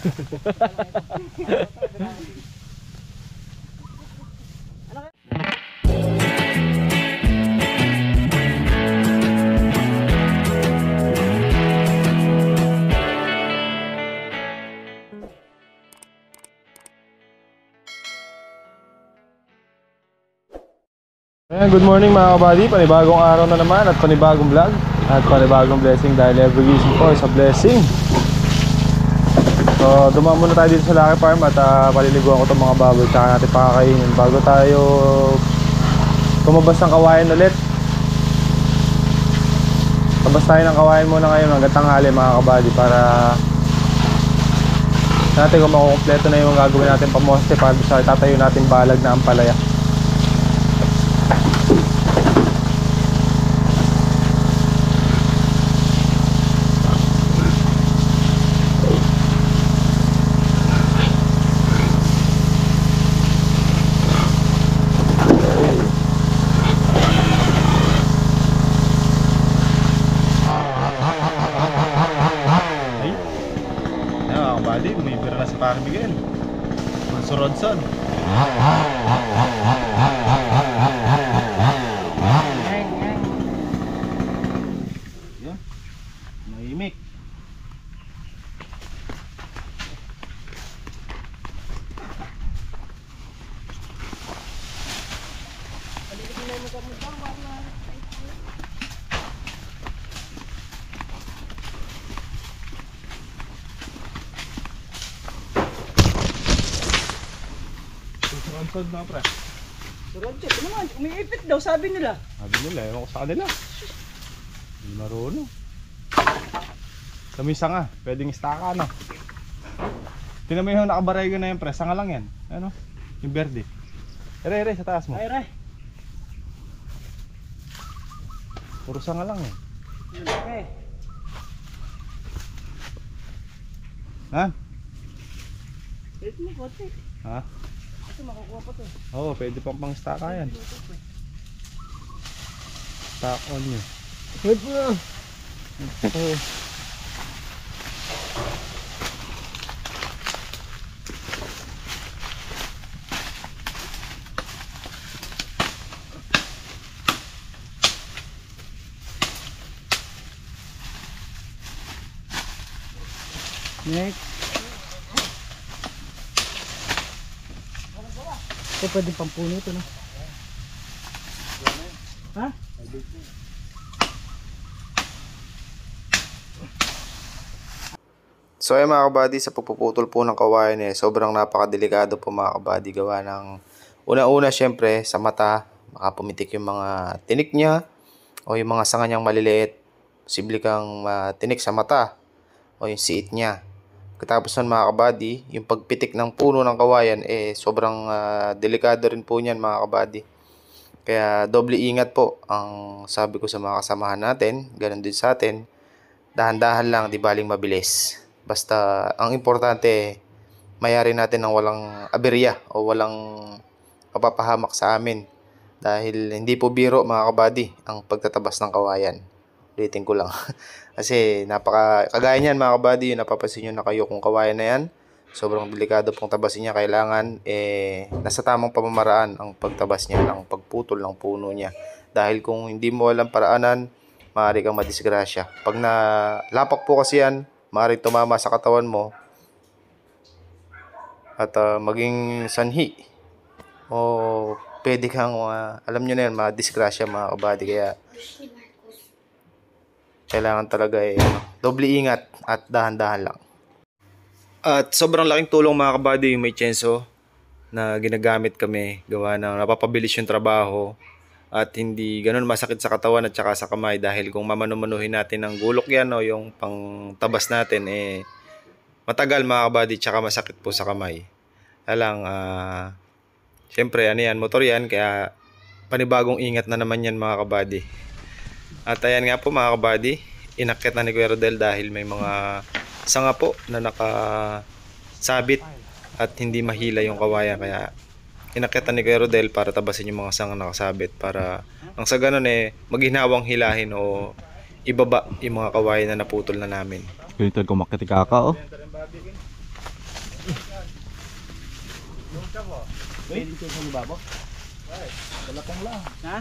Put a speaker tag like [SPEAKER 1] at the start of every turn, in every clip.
[SPEAKER 1] Good morning mga kabady, panibagong araw na naman at panibagong vlog at panibagong blessing dahil every gising po is a blessing. So dumaan muna tayo dito sa Lucky Farm at paliliguan ko itong mga baboy tsaka natin pakakainin bago tayo tumabas ng kawayan ulit. Tabas tayo ng kawayan muna ngayon hanggang tanghali mga kabady para natin kung makukumpleto na yung gagawin natin pamoste para sa itatayo natin balag na ampalaya. Bumibira na si Parang Miguel. Rodson. Yan. Mahimik. Surod na pre.
[SPEAKER 2] Surod siya. Ito naman, umiipit daw sabi nila.
[SPEAKER 1] Sabi nila, ewan ko sa kanila. Hindi marunong. Kami sanga, pwedeng istaka na. Tinan mo yung nakabaraygo na yung pre, sanga lang yan. Ano? Yung berde. Ere, sa taas mo.
[SPEAKER 2] Ay.
[SPEAKER 1] Puro sanga lang yan.
[SPEAKER 2] Okay.
[SPEAKER 1] Ha?
[SPEAKER 2] Pwede mo konti.
[SPEAKER 1] Ha?
[SPEAKER 2] Ito makukuha pa to.
[SPEAKER 1] Oo, pwede pang staka yan. Stack on nyo.
[SPEAKER 2] Pwede po na.
[SPEAKER 1] Oo.
[SPEAKER 2] Next. Ito pwede pampuno ito, no? Ha?
[SPEAKER 3] So ay mga kabady, sa pagpuputol po ng kawayan sobrang napakadelikado po mga kabady. Gawa ng una-una syempre sa mata, makapumitik yung mga tinik niya o yung mga sanga niyang maliliit. Posible kang tinik sa mata o yung siit niya. Katapos nun mga kabady, yung pagpitik ng puno ng kawayan sobrang delikado rin po niyan mga kabady. Kaya doble ingat po ang sabi ko sa mga kasamahan natin, ganun din sa atin. Dahan-dahan lang, di baling mabilis. Basta ang importante, mayari natin ng walang aberya o walang mapapahamak sa amin. Dahil hindi po biro mga kabady ang pagtatabas ng kawayan. Ulitin ko lang. Kasi kagaya niyan mga kabady, yung napapansin nyo na kayo kung kawayan na yan, sobrang delikado pong tabasin niya. Kailangan nasa tamang pamamaraan ang pagtabas niya, ang pagputol ng puno niya. Dahil kung hindi mo alam paraanan, maaari kang madisgrasya. Pag nalapak po kasi yan, maaari tumama sa katawan mo at maging sanhi o pwede kang alam nyo na yan, madisgrasya mga kabady. Kaya kailangan talaga doble ingat at dahan-dahan lang. At sobrang laking tulong mga kabady yung may tsenso na ginagamit kami. Gawa na napapabilis yung trabaho at hindi ganun masakit sa katawan at saka sa kamay. Dahil kung mamanu-manuhin natin ng gulok yan o yung pangtabas natin, matagal mga kabady tsaka masakit po sa kamay. Alang, syempre ano yan, motor yan, kaya panibagong ingat na naman yan mga kabady. At ayan nga po mga kabady, inakyat na ni Kuya Rodel dahil may mga sanga po na nakasabit at hindi mahila yung kawayan. Kaya inakyat na ni Kuya Rodel para tabasin yung mga sanga nakasabit para ang sa ganun maghinawang hilahin o ibaba yung mga kawayan na naputol na namin.
[SPEAKER 1] Ganito kumakit kaka oh.
[SPEAKER 2] Pwede siya sa libabo?
[SPEAKER 1] Dalapang lang.
[SPEAKER 2] Ha?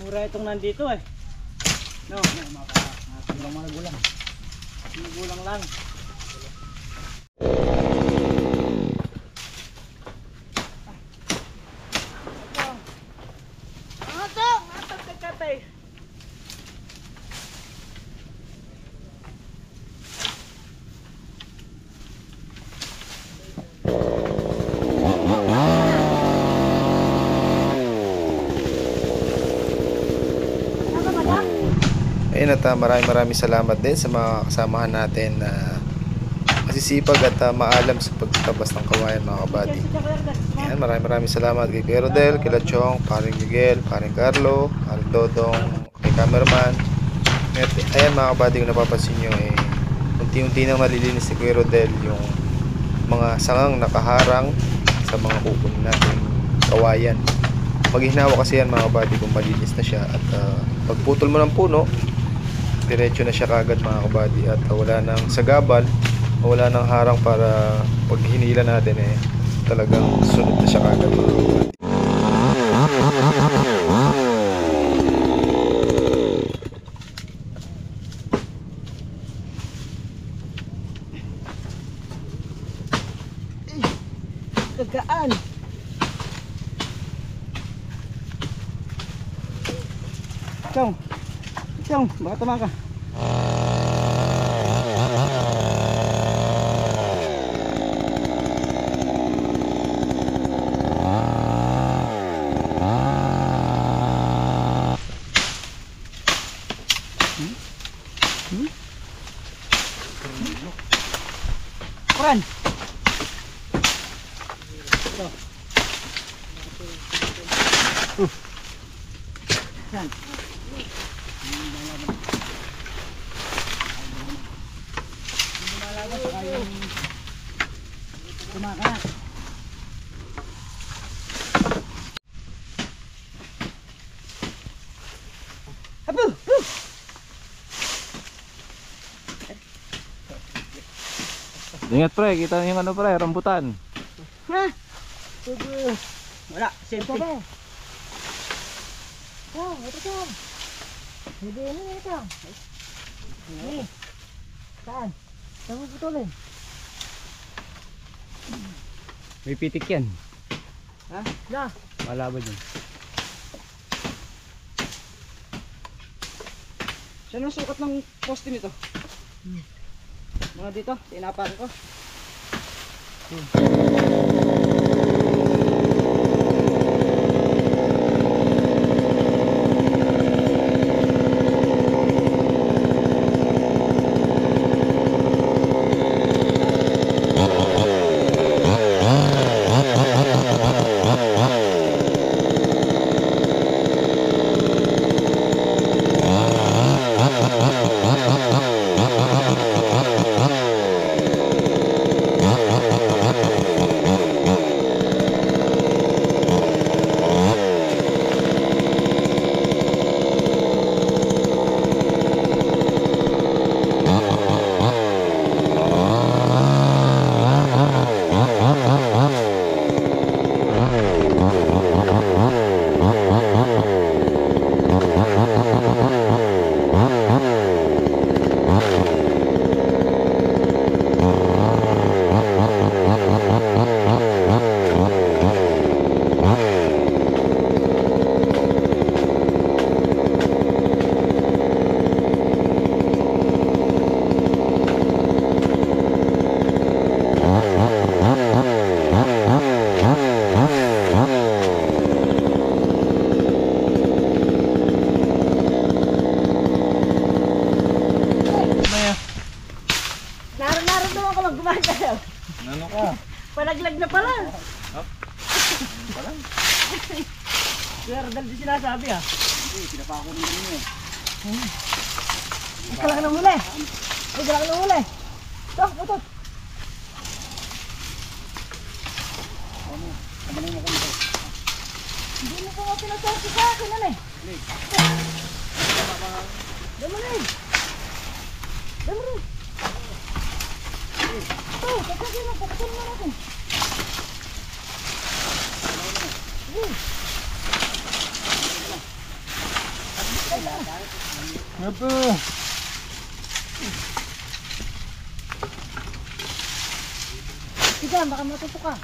[SPEAKER 2] Mura itong nandito eh. No? Magulang magulang. Magulang lang. Atong kakatay.
[SPEAKER 3] Ayun at maraming salamat din sa mga kasamahan natin na masisipag at maalam sa pagtatabas ng kawayan mga kabady. Ayan, maraming salamat kay Kuya Rodel, kay Lachong, paring Miguel, paring Carlo, paring Dodong, kay cameraman. At ayan mga kabady, kung napapansin nyo unti-unti nang nalilinis si Kuya Rodel yung mga sangang nakaharang sa mga kukunin natin kawayan. Maghihinawa kasi yan mga kabady kung malinis na siya at pagputol mo ng puno, diretso na siya kagad mga kabady at wala nang sagabal o wala nang harang para pag hinila natin talagang sunod na siya kagad mga kabady.
[SPEAKER 2] Gagaan. Chong, baka tama ka. Kuran. Yan. Kumakan. Abu!
[SPEAKER 1] Ingat pre, kita yung ano pre, rambutan.
[SPEAKER 2] Ha? Wala, safety.
[SPEAKER 4] Oh, ito ka. Hindi ano na ito. Hey. Saan? Saan mo putulin?
[SPEAKER 1] May pitik yan.
[SPEAKER 2] Ha?
[SPEAKER 4] Na.
[SPEAKER 1] Malabad yun.
[SPEAKER 2] Saan ang sukat ng poste nito? Mga dito, tinapan ko.
[SPEAKER 4] Naroon ka mag-gumagalaw.
[SPEAKER 1] Ano ka?
[SPEAKER 4] Palaglag na pala.
[SPEAKER 1] Palang.
[SPEAKER 2] Kuya Rodel din sinasabi ah.
[SPEAKER 4] Ikaw lang nang huli. Ikaw lang nang huli. Tok, putot. Hindi mo ko pinasabi sa akin, ano eh. Damo na eh. Damo na eh. Tatagin mo, pagkakalin mo natin.
[SPEAKER 1] Ito.
[SPEAKER 4] Sige, baka matutok ka.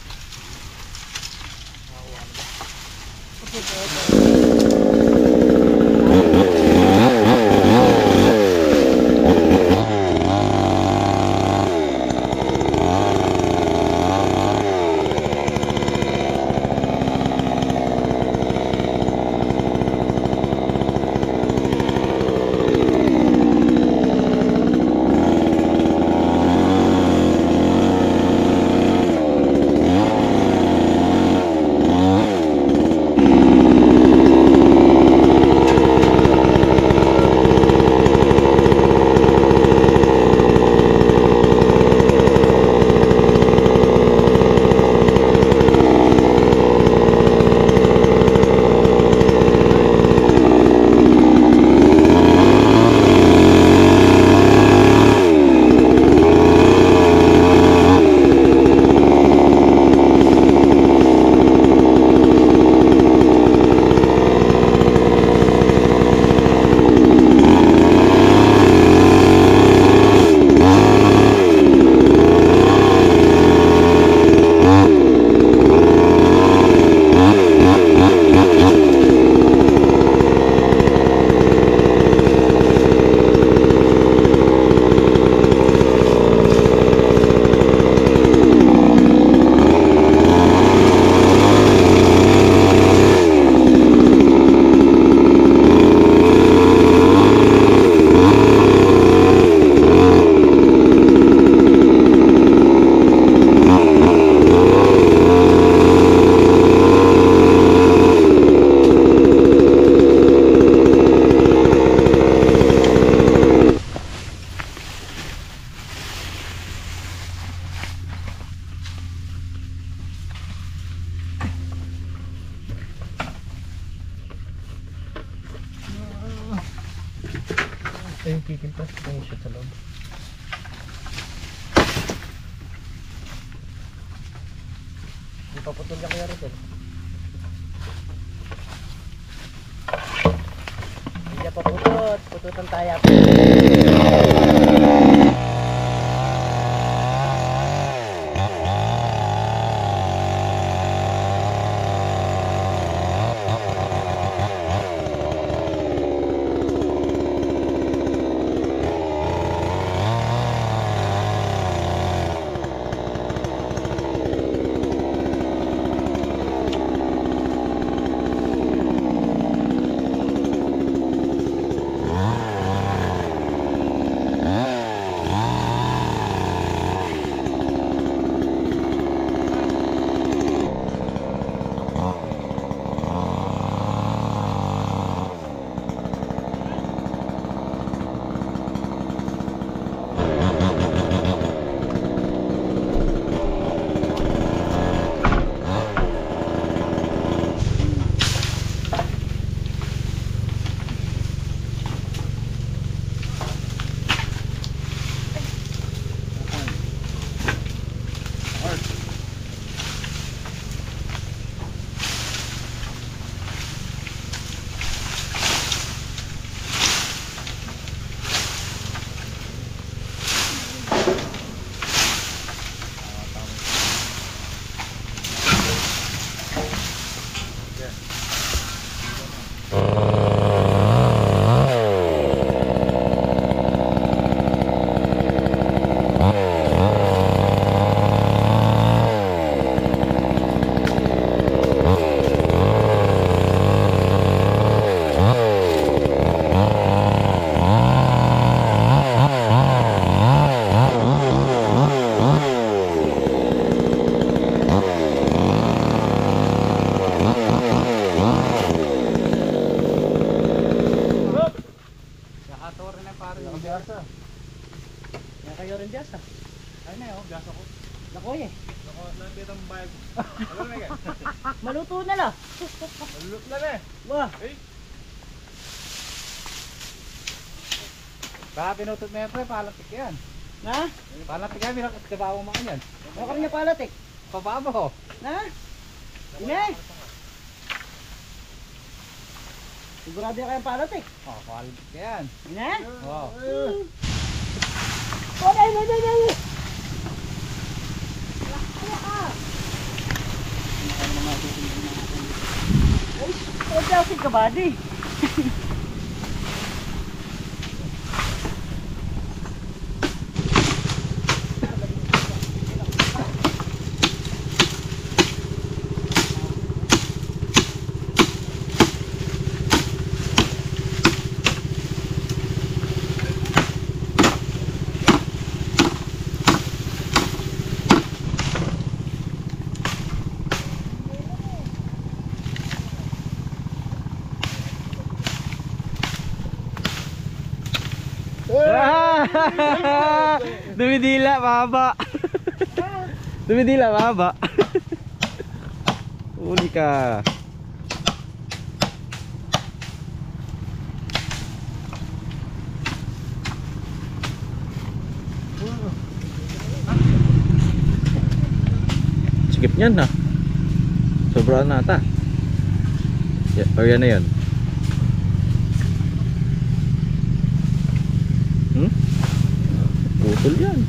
[SPEAKER 1] Ito yung kikimpas. Ito yung shot sa loob.
[SPEAKER 2] Ipaputol ka kaya rin. Hindi pa putot. Pututan tayo. Maluto na lang.
[SPEAKER 1] Malulut na eh.
[SPEAKER 2] Wah.
[SPEAKER 1] Baka pinutot na yan pre, palatik yan.
[SPEAKER 2] Na?
[SPEAKER 5] Palatik kami lang sa bawang mga yan.
[SPEAKER 2] Ano ka rin niya palatik?
[SPEAKER 5] Pababa ko.
[SPEAKER 2] Na? Ine? Sigurado yung kayang palatik?
[SPEAKER 5] Oh, palatik yan.
[SPEAKER 2] Ine?
[SPEAKER 5] Oh.
[SPEAKER 2] Oh, dahil! Ay, klaseng kabady.
[SPEAKER 1] Dumidila, mahaba. Dumidila, mahaba. Uli ka. Sikip niyan na. Sobrang nata. Yan na yan. Putol yan.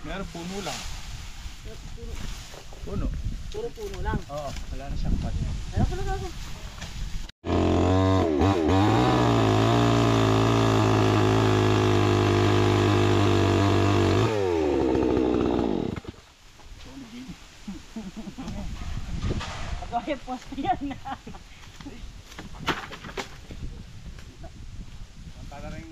[SPEAKER 5] Meron puno lang. Puno.
[SPEAKER 2] Puro puno lang.
[SPEAKER 5] Oo, wala na siyang pan.
[SPEAKER 2] Ano pala ako? Agawin po yan.
[SPEAKER 5] Para rin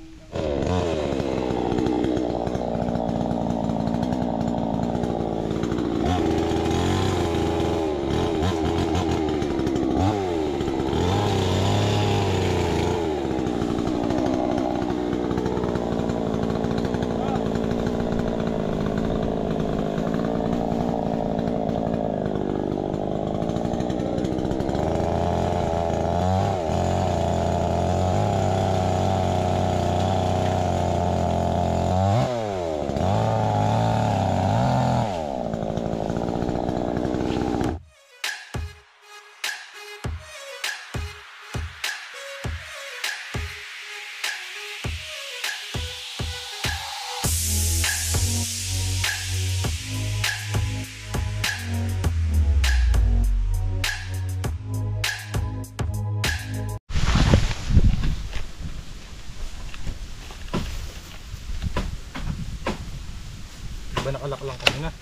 [SPEAKER 1] Ba nakalak lang kanina?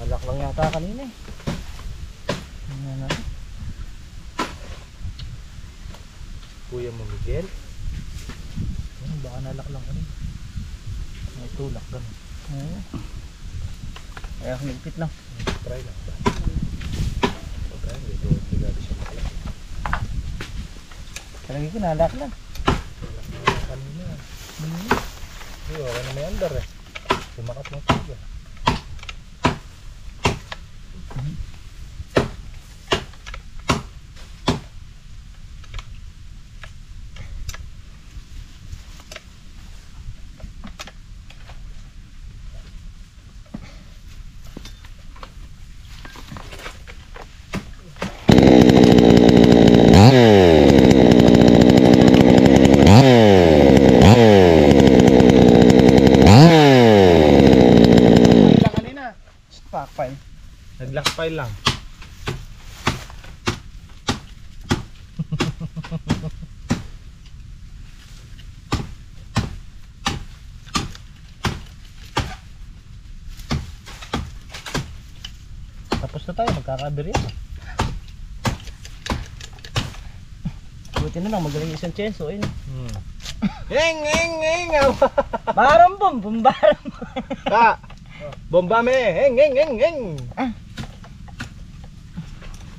[SPEAKER 1] Nalak lang yata kanina eh. Ano na? Kuya mo Miguel? Baka nalak lang kanina. May tulak ganun. Kaya kumigpit lang. Try lang ba? Okay, dito tigado siya makalak. Talagi ko nalak lang. Nalak lang kanina. Okay na may andar eh. Sumakat ng tiga. Black pile lang.
[SPEAKER 2] Tapos na tayo, magkakabiri na. Buti na lang, magaling isang chenso, ayun.
[SPEAKER 1] Eng!
[SPEAKER 2] Barambom, bumbaram.
[SPEAKER 1] Ta! Bomba me! Eng!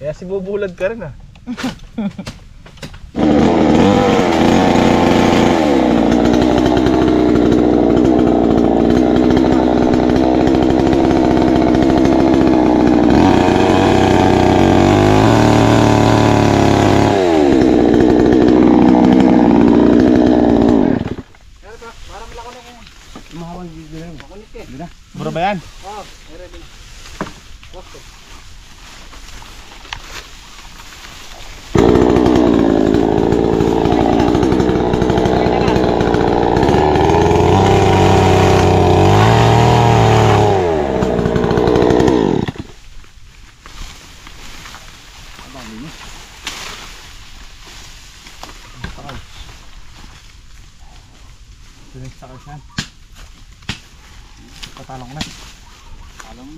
[SPEAKER 1] Kaya si bubulad ka rin ah. Mura ba yan?
[SPEAKER 2] Oo, ready na. Wasto.
[SPEAKER 1] Patalong na.
[SPEAKER 5] Alam mo.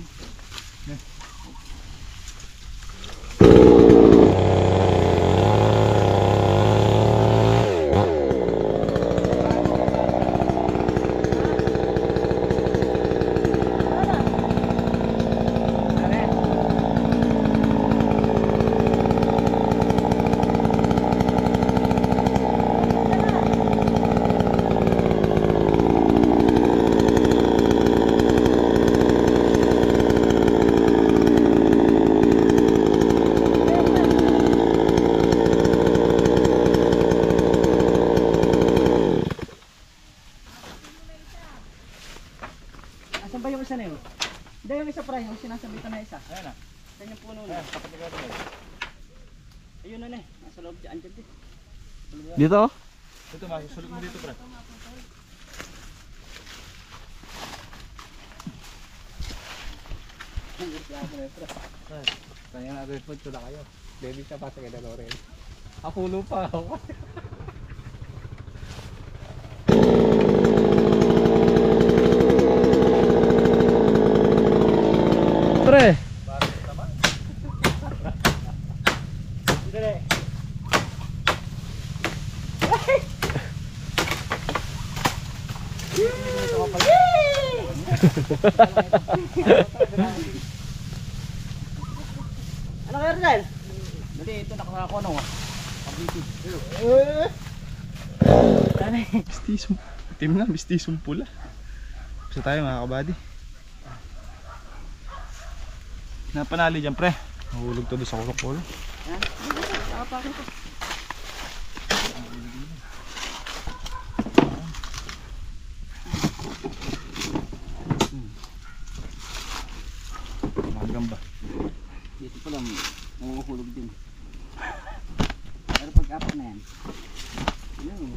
[SPEAKER 2] Asan ba yung isa na yun? Hindi, yung isa pa yung sinasabitan na isa.
[SPEAKER 5] Ayan na.
[SPEAKER 2] Yan yung puno na. Ayun na eh, nasa loob dyan. Andyan din.
[SPEAKER 1] Dito?
[SPEAKER 5] Ito, masusulit mo dito, pre. Kaya natin po, tula kayo. Baby siya pa sa kaya Loren. Puno pa ako.
[SPEAKER 1] Pre!
[SPEAKER 2] Ano kaya rin?
[SPEAKER 5] Dali, ito nakakakuha nung
[SPEAKER 1] Bistisong. Itim na, bistisong pula. Gusto tayo mga kabady. Napanali dyan pre. Nahulog to doon sa kulok-kulok.
[SPEAKER 2] Yan. Nakapakin ko.
[SPEAKER 1] Magamba.
[SPEAKER 2] Dito pa lang, nanguhulog din. Pero pag-apak na yan, yun,